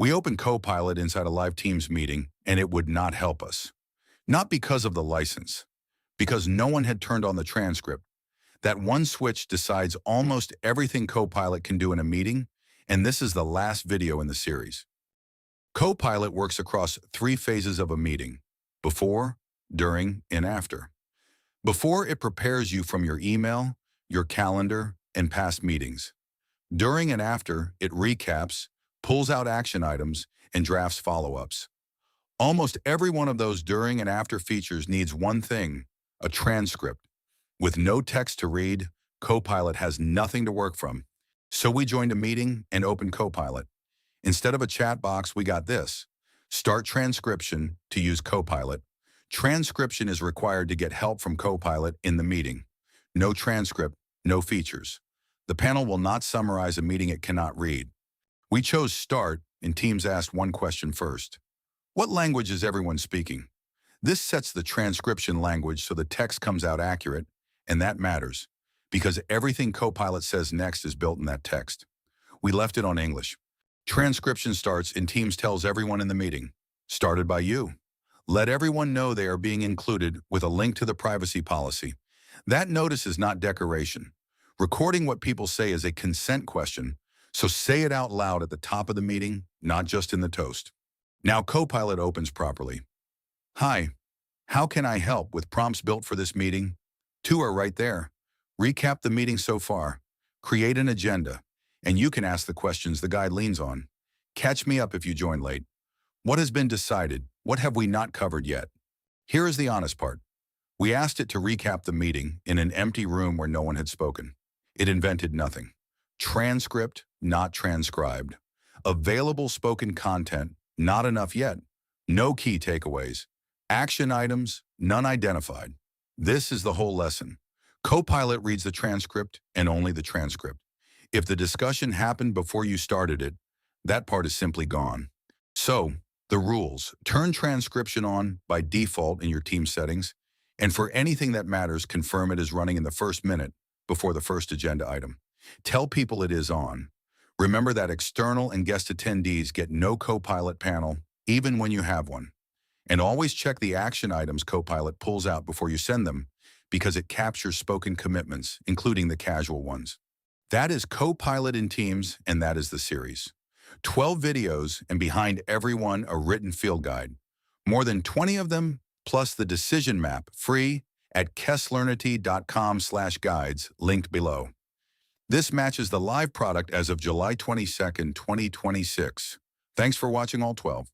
We opened Copilot inside a live Teams meeting, and it would not help us. Not because of the license, because no one had turned on the transcript. That one switch decides almost everything Copilot can do in a meeting, and this is the last video in the series. Copilot works across 3 phases of a meeting: before, during, and after. Before, it prepares you from your email, your calendar, and past meetings. During and after, it recaps, pulls out action items, and drafts follow-ups. Almost every one of those during and after features needs one thing: a transcript. With no text to read, Copilot has nothing to work from. So we joined a meeting and opened Copilot. Instead of a chat box, we got this: start transcription to use Copilot. Transcription is required to get help from Copilot in the meeting. No transcript, no features. The panel will not summarize a meeting it cannot read. We chose Start, and Teams asked one question first: what language is everyone speaking? This sets the transcription language so the text comes out accurate, and that matters, because everything Copilot says next is built in that text. We left it on English. Transcription starts, and Teams tells everyone in the meeting: started by you. Let everyone know they are being included with a link to the privacy policy. That notice is not decoration. Recording what people say is a consent question, so say it out loud at the top of the meeting, not just in the toast. Now Copilot opens properly. Hi, how can I help with prompts built for this meeting? 2 are right there. Recap the meeting so far. Create an agenda. And you can ask the questions the guide leans on. Catch me up if you join late. What has been decided? What have we not covered yet? Here is the honest part. We asked it to recap the meeting in an empty room where no one had spoken. It invented nothing. Transcript, not transcribed. Available spoken content, not enough yet. No key takeaways. Action items, none identified. This is the whole lesson. Copilot reads the transcript and only the transcript. If the discussion happened before you started it, that part is simply gone. So, the rules: turn transcription on by default in your team settings, and for anything that matters, confirm it is running in the first minute before the first agenda item. Tell people it is on. Remember that external and guest attendees get no Copilot panel, even when you have one. And always check the action items Copilot pulls out before you send them, because it captures spoken commitments, including the casual ones. That is Copilot in Teams, and that is the series. 12 videos, and behind every one a written field guide. More than 20 of them, plus the decision map, free at kesslernitycom/guides, linked below. This matches the live product as of July 22nd, 2026. Thanks for watching all 12.